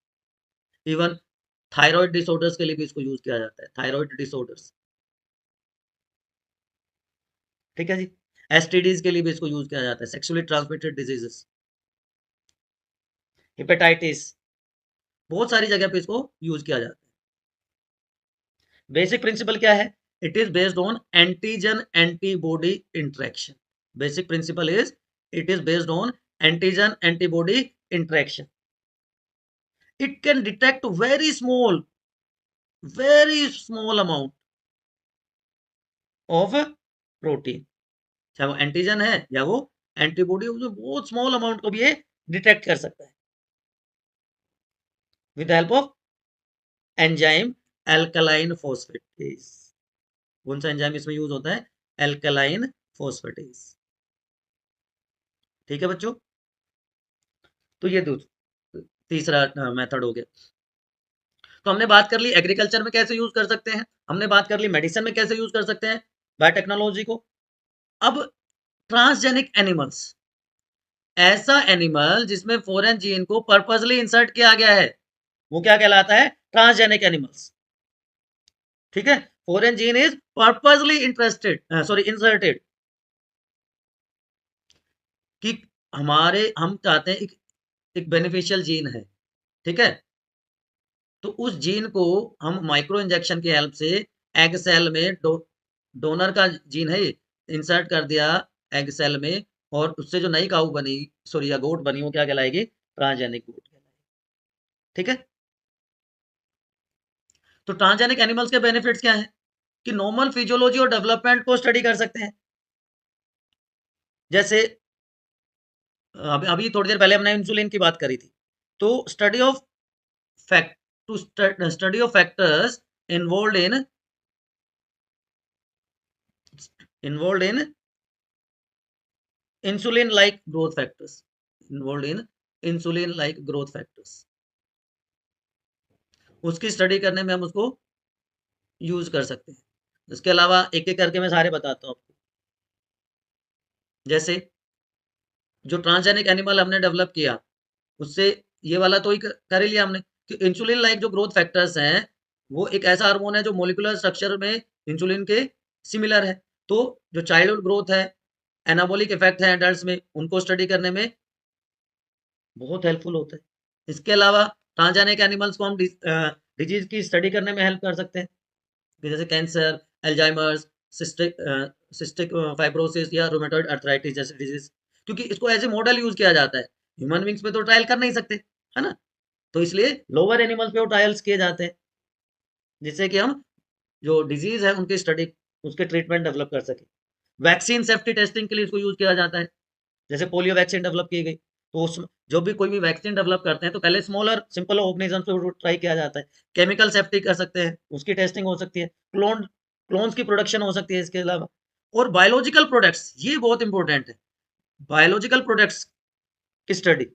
इवन थायराइड डिसऑर्डर्स के लिए भी इसको यूज किया जाता है, थायराइड डिसऑर्डर्स। ठीक है जी। STDs के लिए भी इसको यूज किया जाता है, सेक्सुअली ट्रांसमिटेड डिजीजेस, हेपेटाइटिस, बहुत सारी जगह पे इसको यूज किया जाता है। बेसिक प्रिंसिपल क्या है? It is based on antigen antibody interaction. Basic principle is it is based on antigen antibody interaction. It can detect very small amount of protein, चाहे वो एंटीजन है या वो एंटीबॉडी, उसमें बहुत स्मॉल अमाउंट को भी ये डिटेक्ट कर सकता है with help of enzyme alkaline फोस्फेटेज। कौन सा एंजाइम इसमें यूज होता है? एल्कलाइन फोस्फेटेज। ठीक है बच्चों, तो ये तीसरा मेथड हो गया। तो हमने बात कर ली एग्रीकल्चर में कैसे यूज कर सकते हैं, हमने बात कर ली मेडिसिन में कैसे यूज कर सकते हैं बायोटेक्नोलॉजी को। अब ट्रांसजेनिक एनिमल्स, ऐसा एनिमल जिसमें फॉरेन जीन को पर्पसली इंसर्ट किया गया है, वो क्या कहलाता है? Transgenic animals. ठीक है, foreign gene is purposely inserted, कि हम चाहते हैं एक बेनिफिशियल जीन है, ठीक है, तो उस जीन को हम माइक्रो इंजेक्शन की हेल्प से एग सेल में डोनर का जीन है, इंसर्ट कर दिया एग सेल में, और उससे जो नई काऊ बनी, सॉरी या गोट बनी, वो क्या कहलाएगी? ट्रांसजेनिक गोट कहलाएगी। ठीक है, तो ट्रांसजेनिक एनिमल्स के बेनिफिट्स क्या है? कि नॉर्मल फिजियोलॉजी और डेवलपमेंट को स्टडी कर सकते हैं। जैसे अभी थोड़ी देर पहले हमने इंसुलिन की बात करी थी, तो fact study of factors involve in involved in insulin like growth factors, involved in insulin like growth factors, उसकी स्टडी करने में हम उसको यूज कर सकते हैं। इसके अलावा एक एक करके मैं सारे बताता हूँ आपको। जैसे जो ट्रांसजेनिक एनिमल हमने डेवलप किया, उससे ये वाला तो ही कर ही लिया हमने, कि इंसुलिन लाइक जो ग्रोथ फैक्टर्स हैं, वो एक ऐसा हार्मोन है जो मोलिकुलर स्ट्रक्चर में इंसुलिन के सिमिलर है, तो जो चाइल्डहुड ग्रोथ है, एनाबॉलिक इफेक्ट है एडल्ट्स में, उनको स्टडी करने में बहुत हेल्पफुल होता है। इसके अलावा ट्रांसजेनिक एनिमल्स को हम डिजीज की स्टडी करने में हेल्प कर सकते हैं, जैसे कैंसर, एल्जाइमर्स, सिस्टिक फाइब्रोसिस या रोमेटॉइड अर्थराइटिस जैसे डिजीज, क्योंकि इसको एज ए मॉडल यूज किया जाता है। ह्यूमन बींग्स पे तो ट्रायल कर नहीं सकते, है ना, तो इसलिए लोअर एनिमल्स पे वो ट्रायल्स किए जाते हैं, जिससे कि हम जो डिजीज है उनकी स्टडी, उसके ट्रीटमेंट डेवलप कर सके। वैक्सीन सेफ्टी टेस्टिंग के लिए इसको यूज किया जाता है। जैसे पोलियो वैक्सीन डेवलप की गई, तो उस जो भी कोई भी वैक्सीन डेवलप करते हैं, तो पहले स्मॉलर सिंपल ऑर्गेनिज्म पे ट्राई किया जाता है। केमिकल सेफ्टी कर सकते हैं, उसकी टेस्टिंग हो सकती है, क्लोन्स की प्रोडक्शन हो सकती है इसके अलावा। और बायोलॉजिकल प्रोडक्ट्स, ये बहुत इंपॉर्टेंट है, बायोलॉजिकल प्रोडक्ट्स की study,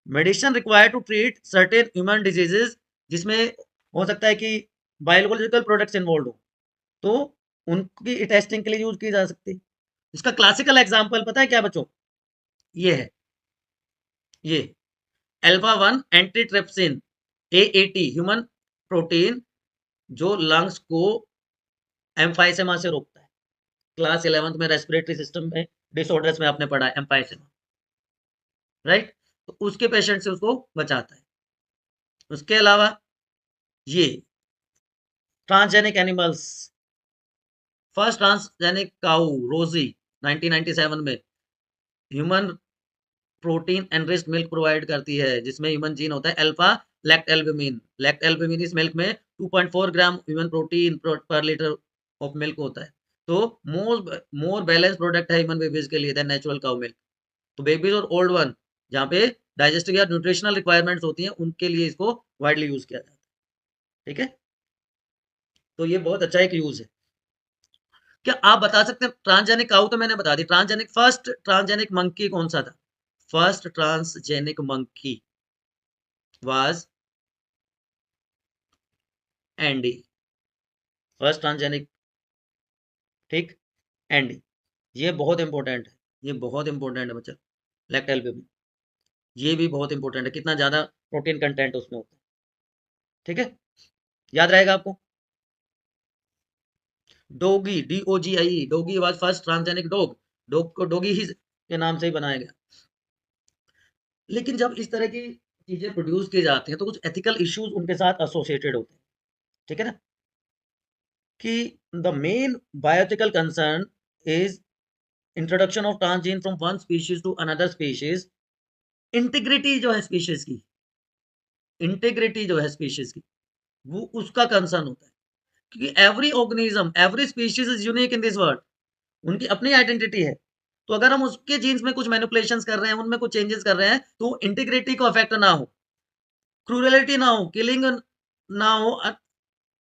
medicine required to treat certain human diseases, जिसमें हो सकता है कि बायोलॉजिकल प्रोडक्ट्स इन्वॉल्व हो, तो उनकी टेस्टिंग के लिए यूज की जा सकती है। इसका क्लासिकल एग्जाम्पल पता है क्या बच्चों? ये है, ये alpha 1 antitrypsin, AAT, human protein, जो लंग्स को एम्फाइसेमा से रोकता है। क्लास 11th में रेस्पिरेटरी सिस्टम में डिसऑर्डर्स में आपने पढ़ा है एम्फाइसेमा, राइट, तो उसके पेशेंट से उसको बचाता है। उसके अलावा ये transgenic animals, first transgenic cow रोजी 1997 में human protein enriched milk provide करती है, जिसमें ह्यूमन जीन होता है अल्फा लैक्टएल्बुमिन। लैक्टएल्बुमिन इस मिल्क में 2.4 ग्राम ह्यूमन प्रोटीन पर लीटर ऑफ मिल्क होता है, तो मोर बैलेंस प्रोडक्ट है ह्यूमन बेबीज के लिए देन नेचुरल काउ मिल्क। तो बेबीज और ओल्ड वन, जहाँ पे डाइजेस्टिव या न्यूट्रिशनल रिक्वायरमेंट्स होती हैं, उनके लिए इसको वाइडली यूज किया जाता है। ठीक है, तो ये बहुत अच्छा एक यूज है। क्या आप बता सकते हैं ट्रांसजेनिक काऊ तो मैंने बता दी, ट्रांसजेनिक फर्स्ट ट्रांसजेनिक मंकी कौन सा था? First transgenic monkey was ANDi, first transgenic, ठीक, एनडी। ये बहुत इंपॉर्टेंट है, ये बहुत इंपॉर्टेंट है बच्चा, लैक्टल बेबी, ये भी बहुत इंपॉर्टेंट है, कितना ज्यादा प्रोटीन कंटेंट उसमें होता है, ठीक है, याद रहेगा आपको। Doggy, DOGIE, doggy was first transgenic dog, dog को डोगी ही के नाम से ही बनाया गया। लेकिन जब इस तरह की चीजें प्रोड्यूस की जाती हैं तो कुछ एथिकल इश्यूज उनके साथ एसोसिएटेड होते हैं, ठीक है ना, कि the main bioethical concern is introduction of transgene from one species to another species, integrity जो है स्पीशीज की, इंटीग्रिटी जो है स्पीशीज की, वो उसका कंसर्न होता है, क्योंकि every organism, every species is unique in this world, उनकी अपनी आइडेंटिटी है। तो अगर हम उसके जीन्स में कुछ मैनिपुलेशंस कर रहे हैं, उनमें कुछ चेंजेस कर रहे हैं, तो इंटीग्रिटी को अफेक्ट ना हो, क्रूरलिटी ना हो, किलिंग ना हो,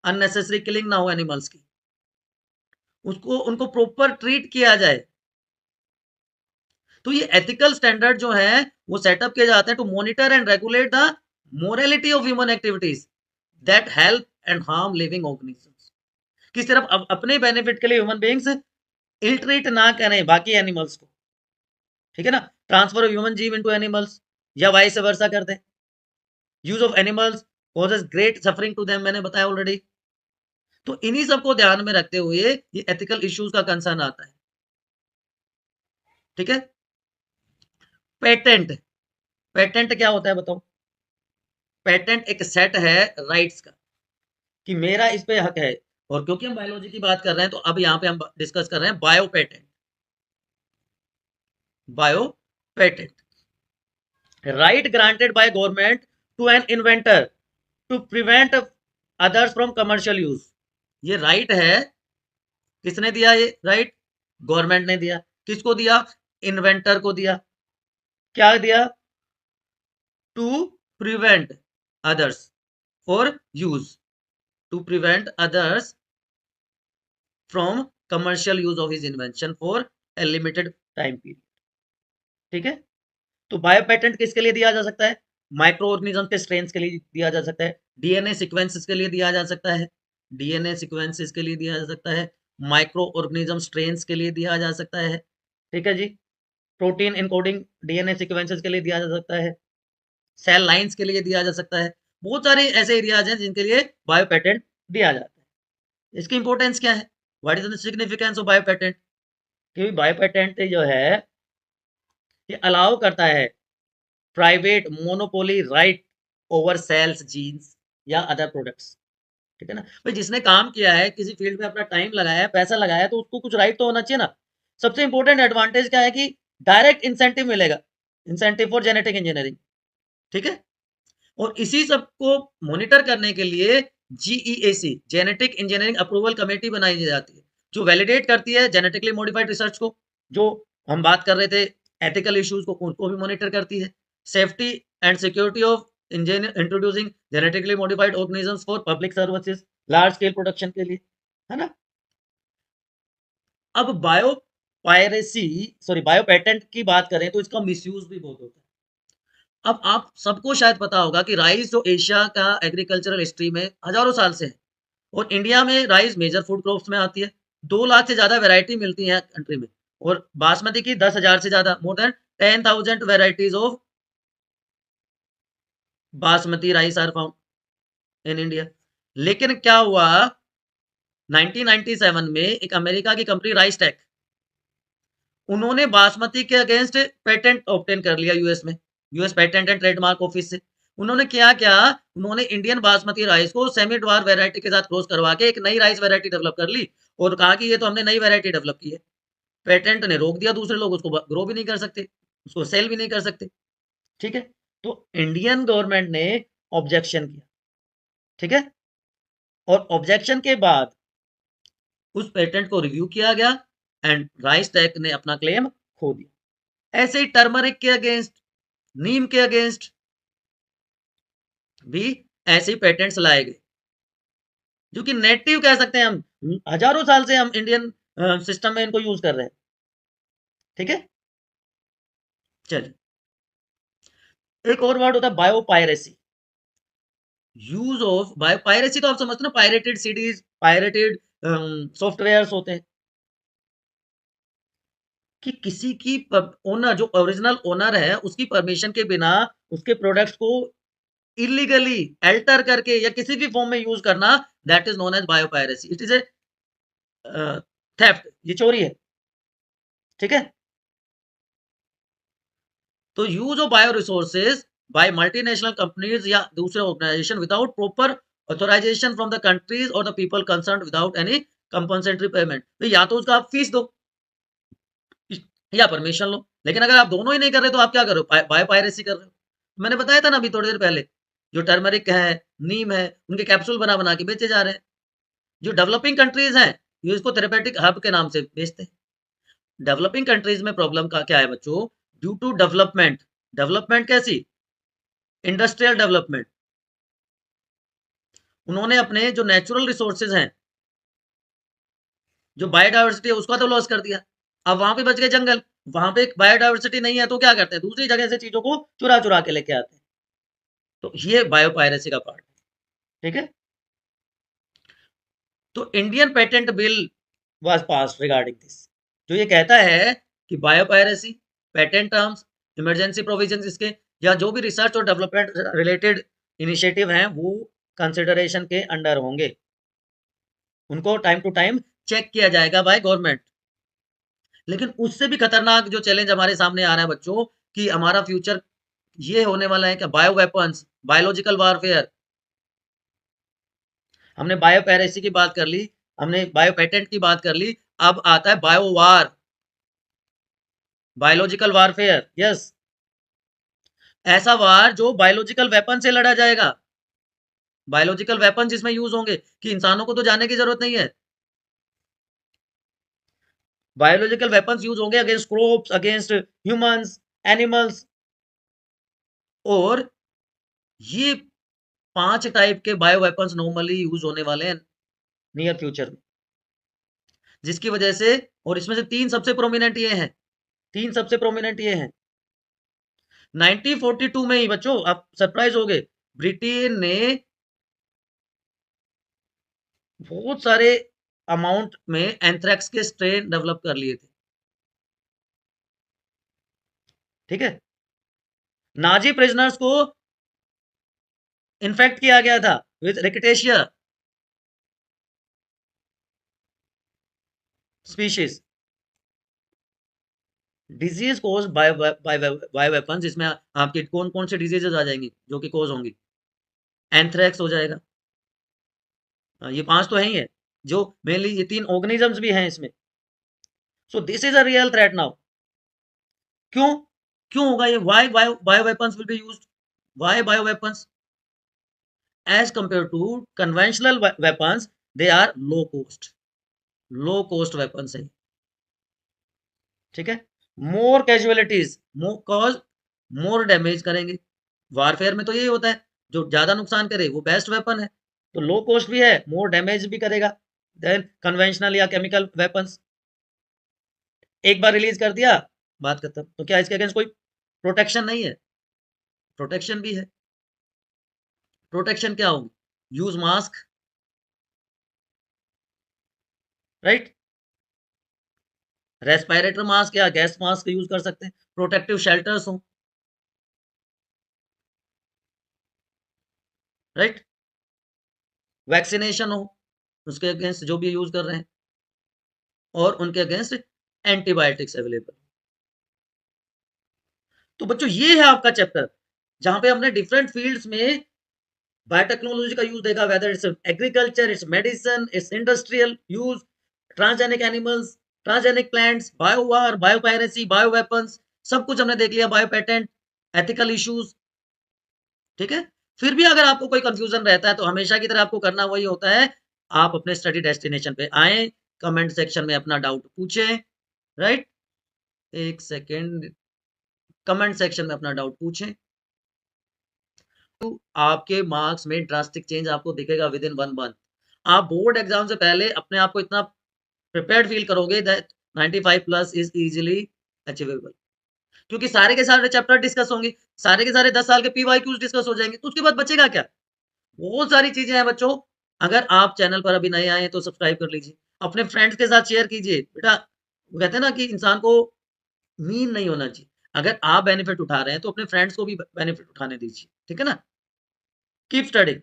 अननेसेसरी किलिंग ना हो एनिमल्स की, उसको उनको प्रॉपर ट्रीट किया जाए। तो ये एथिकल स्टैंडर्ड जो है वो सेटअप किए जाते हैं to monitor and regulate the morality of human activities that help and harm living organisms, कि सिर्फ अपने बेनिफिट के लिए ह्यूमन बीइंग्स इल ट्रीट ना करें बाकी एनिमल्स को, ठीक है ना, ट्रांसफर ऑफ ह्यूमन जीव इनटू एनिमल्स या वाइस वर्सा कर दें, use of animals causes great suffering to them, मैंने बताया ऑलरेडी। तो इन्हीं सबको ध्यान में रखते हुए ये एथिकल इश्यूज का कंसर्न आता है, ठीक है। पेटेंट, पेटेंट क्या होता है बताओ। पेटेंट एक सेट है राइट्स का, कि मेरा इस पे हक है, और क्योंकि हम बायोलॉजी की बात कर रहे हैं तो अब यहाँ पे हम डिस्कस कर रहे हैं bio patent, bio patent, right granted by government to an inventor to prevent others from commercial use. ये राइट है, किसने दिया ये राइट? गवर्नमेंट ने दिया। किसको दिया? इन्वेंटर को दिया। क्या दिया? To prevent others for use, to prevent others from commercial use of his invention for a limited time period, ठीक है। तो बायो पेटेंट किसके लिए दिया जा सकता है? माइक्रो ऑर्गेनिज्म के स्ट्रेन्स के लिए दिया जा सकता है, डीएनए सीक्वेंसेस के लिए दिया जा सकता है, डीएनए सीक्वेंसेस के लिए दिया जा सकता है, माइक्रो ऑर्गेनिज्म स्ट्रेन्स के लिए दिया जा सकता है, ठीक है जी। प्रोटीन इनकोडिंग डीएनए सीक्वेंसेस के लिए दिया जा सकता है, सेल लाइंस के लिए दिया जा सकता है। बहुत सारे ऐसे एरियाज हैं जिनके लिए बायो पेटेंट दिया जाता है। इसकी इंपॉर्टेंस क्या है? What is the significance of bio patent? क्योंकि बायो पेटेंट जो है ये अलाउ करता है private monopoly right over cells, genes या अदर प्रोडक्ट्स, ठीक है ना। भाई जिसने काम किया है, किसी फील्ड में अपना टाइम लगाया है, पैसा लगाया है, तो उसको कुछ राइट तो होना चाहिए ना। सबसे इंपॉर्टेंट एडवांटेज क्या है कि डायरेक्ट इंसेंटिव मिलेगा, इंसेंटिव फॉर जेनेटिक इंजीनियरिंग, ठीक है। और इसी सबको मॉनिटर करने के लिए GEAC, genetic engineering approval committee बनाई जाती है, जो वैलिडेट करती है जेनेटिकली मॉडिफाइड रिसर्च को, जो हम बात कर रहे थे एथिकल इश्यूज को, उनको भी मॉनिटर करती है। Safety and security of introducing genetically modified organisms for public services, large scale production के लिए, है ना। अब bio piracy, sorry bio patent की बात करें तो इसका मिसयूज भी बहुत होता है। अब आप सबको शायद पता होगा कि राइस जो एशिया का एग्रीकल्चरल हिस्ट्री में हजारों साल से है, और इंडिया में राइस मेजर फूड क्रॉप्स में आती है। 2 लाख से ज्यादा वैरायटी मिलती है कंट्री में, और बासमती की 10,000 से ज्यादा, more than 10,000 varieties of basmati rice are found in India. लेकिन क्या हुआ, 1997 में एक अमेरिका की कंपनी राइस टेक, उन्होंने बासमती के अगेंस्ट पेटेंट ऑब्टेन कर लिया यूएस में, US patent and trademark office से। उन्होंने क्या क्या, उन्होंने इंडियन बासमती राइस को सेमी ड्वार वेरायटी के साथ क्रॉस करवा के एक नई राइस वेरायटी डेवलप कर ली, और कहा कि ये तो हमने नई वेरायटी डेवलप की है। पेटेंट ने रोक दिया, दूसरे लोग उसको ग्रो भी नहीं कर सकते, उसको सेल भी नहीं कर सकते, ठीक है। तो इंडियन गवर्नमेंट ने ऑब्जेक्शन किया, ठीक है, और ऑब्जेक्शन के बाद उस पेटेंट को रिव्यू किया गया एंड राइस टेक ने अपना क्लेम खो दिया। ऐसे ही टर्मरिक के अगेंस्ट, नीम के अगेंस्ट भी ऐसे ही पेटेंट्स लाए गए, जो कि नेटिव कह सकते हैं हम, हजारों साल से हम इंडियन सिस्टम में इनको यूज कर रहे हैं, ठीक है। चलिए, एक और वर्ड होता है biopiracy. Use of bio piracy तो आप समझते हो ना, पायरेटेड सीडीज, पायरेटेड सॉफ्टवेयर्स होते हैं कि किसी की ओनर, जो ओरिजिनल ओनर है, उसकी परमिशन के बिना उसके प्रोडक्ट्स को इलीगली अल्टर करके या किसी भी फॉर्म में यूज करना, that is known as biopiracy. It is a theft, ये चोरी है। ठीक है, तो use of bio resources by multinational companies या दूसरे organisation without proper authorisation from the countries और the people concern without any compensatory payment, तो या तो उसका आप फीस दो या परमिशन लो। लेकिन अगर आप दोनों ही नहीं कर रहे तो आप क्या कर रहे हो, बायो पायरेसी कर रहे हो। मैंने बताया था ना अभी थोड़ी देर पहले, जो टर्मरिक है, नीम है, उनके कैप्सूल बना बना के बेचे जा रहे हैं। जो डेवलपिंग कंट्रीज हैं, ये इसको थेरेपेटिक हब के नाम से बेचते हैं। डेवलपिंग कंट्रीज में प्रॉब्लम का क्या है बच्चों, ड्यू टू डेवलपमेंट, डेवलपमेंट कैसी, इंडस्ट्रियल डेवलपमेंट, उन्होंने अपने जो नेचुरल रिसोर्सेज हैं, जो बायोडाइवर्सिटी है, उसका तो लॉस कर दिया। अब वहां पे बच गए जंगल, वहां पे बायोडाइवर्सिटी नहीं है तो क्या करते हैं, दूसरी जगह से चीजों को चुरा चुरा के लेके आते हैं। तो ये बायोपायरेसी का पार्ट है। ठीक है, तो Indian patent bill was pass regarding this, जो ये कहता है कि biopiracy, patent terms, emergency provisions इसके, या जो भी रिसर्च और डेवलपमेंट रिलेटेड इनिशिएटिव हैं, वो कंसिडरेशन के अंडर होंगे। उनको टाइम टू टाइम चेक किया जाएगा बाय गवर्नमेंट। लेकिन उससे भी खतरनाक जो चैलेंज हमारे सामने आ रहा है बच्चों, कि हमारा फ्यूचर ये होने वाला है कि बायो वेपन्स, बायोलॉजिकल वारफेयर। हमने बायो पैरेसी की बात कर ली, हमने बायो पेटेंट की बात कर ली, अब आता है बायो वार, बायोलॉजिकल वारफेयर। यस, ऐसा वार जो बायोलॉजिकल वेपन से लड़ा जाएगा, बायोलॉजिकल वेपन जिसमें यूज होंगे, कि इंसानों को तो जाने की जरूरत नहीं है। बायोलॉजिकल वेपन्स यूज होंगे against crops, against humans, animals. और ये 5 टाइप के बायो वेपन्स नॉर्मली यूज होने वाले हैं नियर फ्यूचर में, जिसकी वजह से, और इसमें से 3 सबसे प्रोमिनेंट ये हैं, 3 सबसे प्रोमिनेंट ये हैं। 1942 में ही बच्चों, आप सरप्राइज हो गए, ब्रिटेन ने बहुत सारे अमाउंट में एंथ्रेक्स के स्ट्रेन डेवलप कर लिए थे। ठीक है, नाजी प्रिजनर्स को इन्फेक्ट किया गया था with rickettsia species, disease caused by weapons, जिसमें आपके कौन कौन से डिजीजेस आ जाएंगी जो कि कोज होंगी, एंथ्रेक्स हो जाएगा। ये 5 तो है ही है, जो मेनली ये 3 ऑर्गेनिजम्स भी हैं इसमें। So this is a real threat now. क्यों, क्यों होगा ये, why bio weapons will be used, why bio weapons as compare to conventional weapons, they are low cost, low cost weapons है। ठीक है, more casualties, cause more damage करेंगे। Warfare में तो यही होता है, जो ज्यादा नुकसान करे वो बेस्ट वेपन है। तो लो कॉस्ट भी है, मोर डैमेज भी करेगा देन कन्वेंशनल या केमिकल वेपन्स। एक बार रिलीज कर दिया, बात खत्म। तो क्या इसके अगेंस्ट कोई प्रोटेक्शन नहीं है? प्रोटेक्शन भी है। प्रोटेक्शन क्या होगी, use mask, right, respirator mask या गैस मास्क यूज कर सकते हैं, प्रोटेक्टिव शेल्टर्स हो, राइट, वैक्सीनेशन हो उसके अगेंस्ट जो भी यूज कर रहे हैं, और उनके अगेंस्ट एंटीबायोटिक्स अवेलेबल। तो बच्चों ये है आपका चैप्टर, जहां पे हमने डिफरेंट फील्ड्स में बायोटेक्नोलॉजी का यूज देखा, whether it's agriculture, it's medicine, it's industrial use, transgenic animals, transgenic plants, biowar, biopiracy, bio weapons, सब कुछ हमने देख लिया, बायो पेटेंट, एथिकल इश्यूज। ठीक है, फिर भी अगर आपको कोई कंफ्यूजन रहता है तो हमेशा की तरह आपको करना वही होता है, आप अपने स्टडी डेस्टिनेशन पे आए, कमेंट सेक्शन में अपना डाउट पूछें, राइट, एक सेकेंड, कमेंट सेक्शन में अपना डाउट पूछें, तो आपके मार्क्स में ड्रास्टिक चेंज आपको दिखेगा विद इन 1 मंथ। आप बोर्ड एग्जाम से पहले अपने आप को इतना प्रिपेयर्ड फील करोगे that 95 plus is easily achievable, क्योंकि सारे के सारे चैप्टर डिस्कस होंगे, सारे के सारे 10 साल के पीवाईक्यूज डिस्कस हो जाएंगे, तो उसके बाद बचेगा क्या, बहुत सारी चीज़ें हैं बच्चों। अगर आप चैनल पर अभी नए आए हैं तो सब्सक्राइब कर लीजिए। अपने फ्रेंड्स के साथ शेयर कीजिए। बेटा वो कहते हैं ना कि इंसान को मीन नहीं होना चाहिए। अगर आप बेनिफिट उठा रहे हैं तो अपने फ्रेंड्स को भी ब बेनिफिट उठाने दीजिए। ठीक है ना? Keep studying.